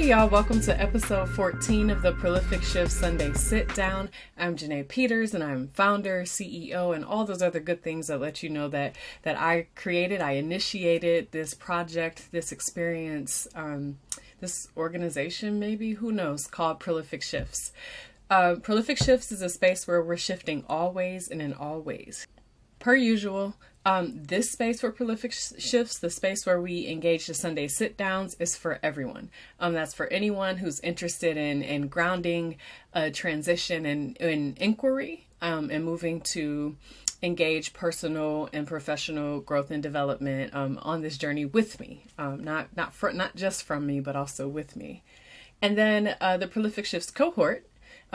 Hey y'all, welcome to episode 14 of the Prolific Shift Sunday Sit Down. I'm Janae Peters and I'm founder, CEO, and all those other good things that let you know that I initiated this project, this experience, this organization maybe, who knows, called Prolific Shifts. Prolific Shifts is a space where we're shifting always and in all ways. Per usual, this space for Prolific Shifts, the space where we engage the Sunday sit downs, is for everyone. That's for anyone who's interested in grounding, transition, and inquiry, and moving to engage personal and professional growth and development on this journey with me, not just from me, but also with me. And then the Prolific Shifts cohort,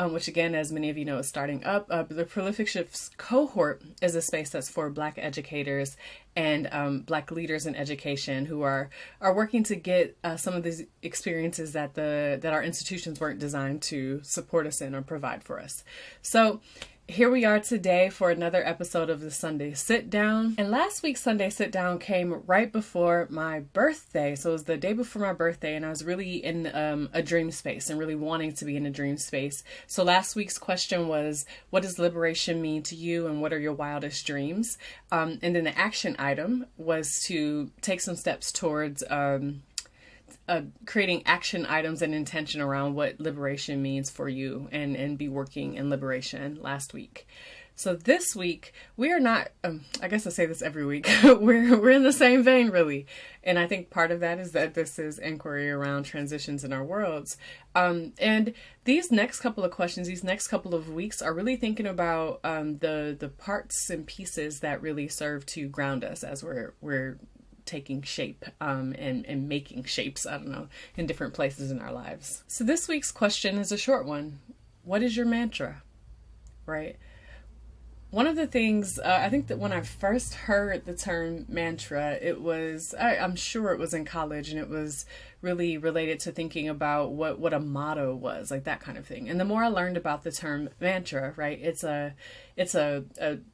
which again, as many of you know, is starting up. The Prolific Shifts cohort is a space that's for Black educators and Black leaders in education who are working to get some of these experiences that our institutions weren't designed to support us in or provide for us. So here we are today for another episode of the Sunday Sit Down. And last week's Sunday Sit Down came right before my birthday. So it was the day before my birthday, and I was really in a dream space and really wanting to be in a dream space. So last week's question was, what does liberation mean to you and what are your wildest dreams? And then the action item was to take some steps towards creating action items and intention around what liberation means for you and be working in liberation last week. So this week, we are not, I guess I say this every week, we're in the same vein really. And I think part of that is that this is inquiry around transitions in our worlds. And these next couple of questions, these next couple of weeks are really thinking about the parts and pieces that really serve to ground us as we're taking shape and making shapes, I don't know, in different places in our lives. So this week's question is a short one. What is your mantra? Right? One of the things, I think that when I first heard the term mantra, it was, I'm sure it was in college, and it was really related to thinking about what a motto was, like that kind of thing. And the more I learned about the term mantra, right, it's a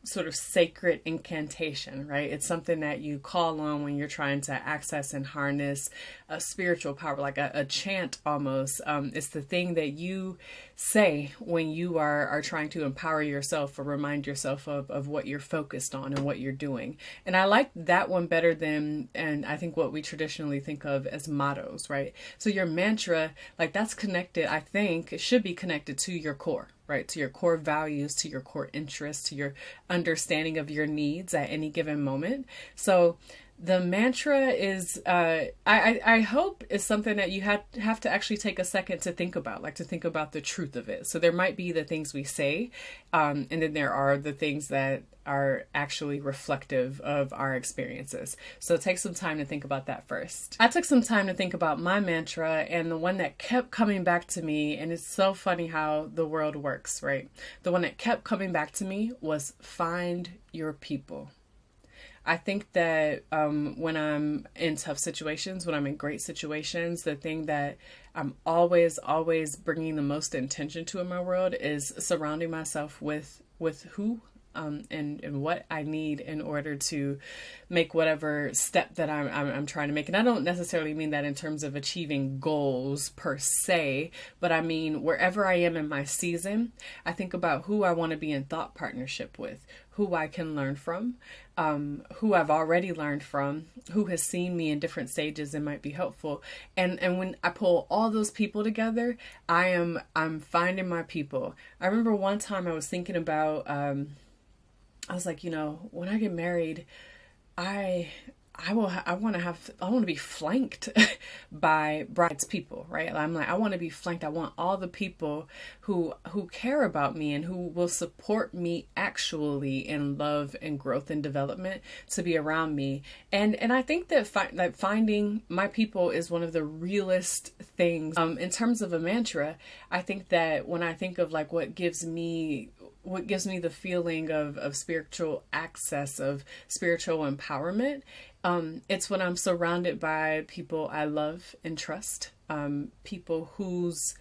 sort of sacred incantation, right? It's something that you call on when you're trying to access and harness a spiritual power, like a chant almost. It's the thing that you say when you are trying to empower yourself or remind yourself of what you're focused on and what you're doing. And I like that one better than, and I think what we traditionally think of as mottos, right? So your mantra, like that's connected, I think it should be connected to your core, right? To your core values, to your core interests, to your understanding of your needs at any given moment. So the mantra is, I hope is something that you have to actually take a second to think about, like to think about the truth of it. So there might be the things we say, and then there are the things that are actually reflective of our experiences. So take some time to think about that first. I took some time to think about my mantra, and the one that kept coming back to me, and it's so funny how the world works, right? The one that kept coming back to me was find your people. I think that when I'm in tough situations, when I'm in great situations, the thing that I'm always bringing the most intention to in my world is surrounding myself with who and what I need in order to make whatever step that I'm trying to make. And I don't necessarily mean that in terms of achieving goals per se, but I mean wherever I am in my season, I think about who I want to be in thought partnership with, who I can learn from, who I've already learned from, who has seen me in different stages and might be helpful. And when I pull all those people together, I'm finding my people. I remember one time I was thinking about, I was like, when I get married, I want to be flanked by bride's people, right? I'm like, I want to be flanked. I want all the people who care about me and who will support me actually in love and growth and development to be around me. And I think that finding my people is one of the realest things. In terms of a mantra, I think that when I think of like what gives me the feeling of spiritual access, of spiritual empowerment, it's when I'm surrounded by people I love and trust, people whose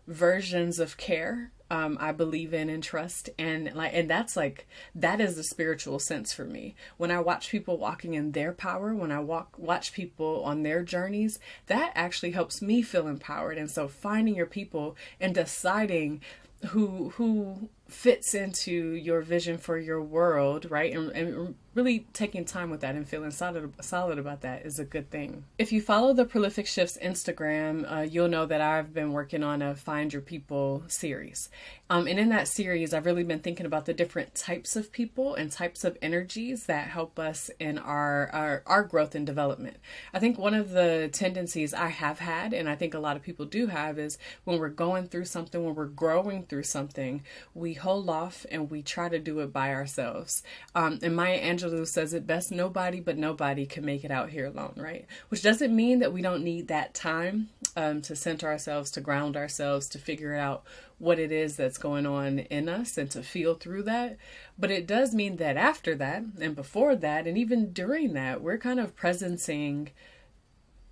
versions of care I believe in and trust. And that is the spiritual sense for me. When I watch people walking in their power, when I watch people on their journeys, that actually helps me feel empowered. And so finding your people and deciding who fits into your vision for your world, right? And really taking time with that and feeling solid about that is a good thing. If you follow the Prolific Shifts Instagram, you'll know that I've been working on a Find Your People series. And in that series, I've really been thinking about the different types of people and types of energies that help us in our growth and development. I think one of the tendencies I have had, and I think a lot of people do have, is when we're going through something, when we're growing through something, we hold off and we try to do it by ourselves. And Maya Angelou says it best, nobody can make it out here alone, right? Which doesn't mean that we don't need that time to center ourselves, to ground ourselves, to figure out what it is that's going on in us and to feel through that. But it does mean that after that and before that and even during that, we're kind of presencing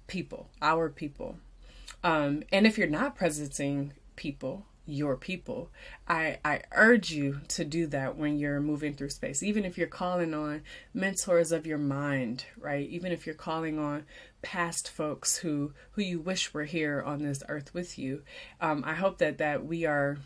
people, our people. And if you're not presencing people, your people, I urge you to do that when you're moving through space. Even if you're calling on mentors of your mind, right? Even if you're calling on past folks who you wish were here on this earth with you. I hope that we are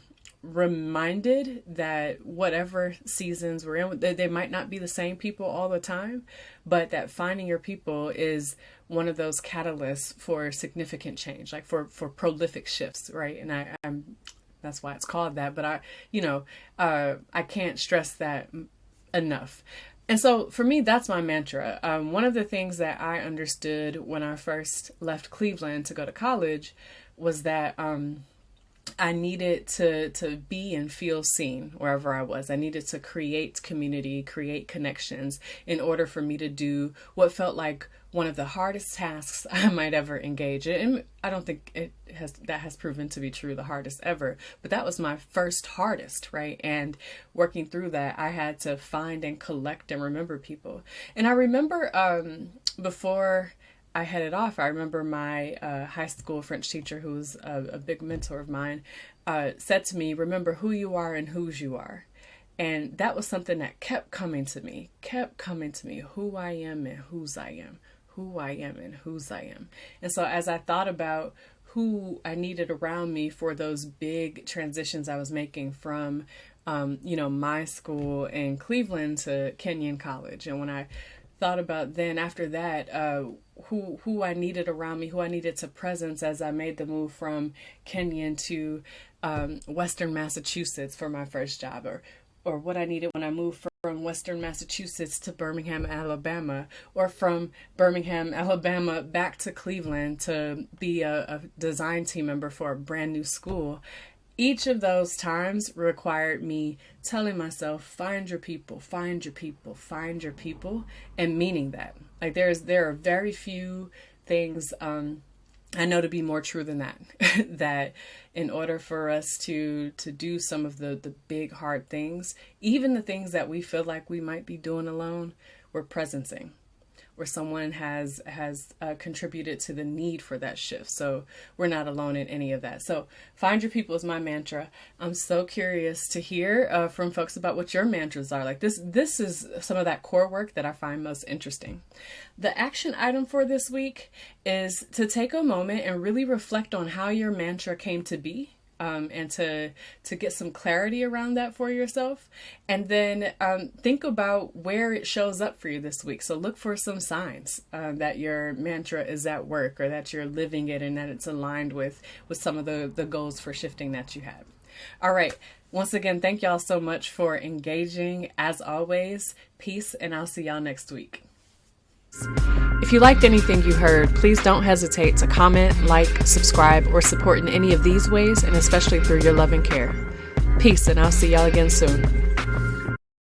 reminded that whatever seasons we're in, they might not be the same people all the time, but that finding your people is one of those catalysts for significant change, like for prolific shifts, right? And I'm that's why it's called that. But I can't stress that enough. And so for me, that's my mantra. One of the things that I understood when I first left Cleveland to go to college was that I needed to be and feel seen wherever I was. I needed to create community, create connections in order for me to do what felt like one of the hardest tasks I might ever engage in. And I don't think that has proven to be true, the hardest ever, but that was my first hardest, right? And working through that, I had to find and collect and remember people. And I remember before I headed off, I remember my high school French teacher, who was a big mentor of mine, said to me, remember who you are and whose you are. And that was something that kept coming to me, who I am and whose I am, who I am and whose I am. And so as I thought about who I needed around me for those big transitions I was making from, my school in Cleveland to Kenyon College. And when I thought about then after that, who I needed around me, who I needed to presence as I made the move from Kenyon to Western Massachusetts for my first job, or what I needed when I moved from Western Massachusetts to Birmingham, Alabama, or from Birmingham, Alabama back to Cleveland to be a design team member for a brand new school. Each of those times required me telling myself, find your people, find your people, find your people, and meaning that. Like there are very few things I know to be more true than that, that in order for us to do some of the big, hard things, even the things that we feel like we might be doing alone, we're presencing, where someone has contributed to the need for that shift. So we're not alone in any of that. So find your people is my mantra. I'm so curious to hear from folks about what your mantras are. Like this is some of that core work that I find most interesting. The action item for this week is to take a moment and really reflect on how your mantra came to be. And to get some clarity around that for yourself. And then think about where it shows up for you this week. So look for some signs that your mantra is at work, or that you're living it and that it's aligned with some of the goals for shifting that you have. All right. Once again, thank y'all so much for engaging. As always, peace, and I'll see y'all next week. If you liked anything you heard, please don't hesitate to comment, like, subscribe, or support in any of these ways, and especially through your love and care. Peace, and I'll see y'all again soon.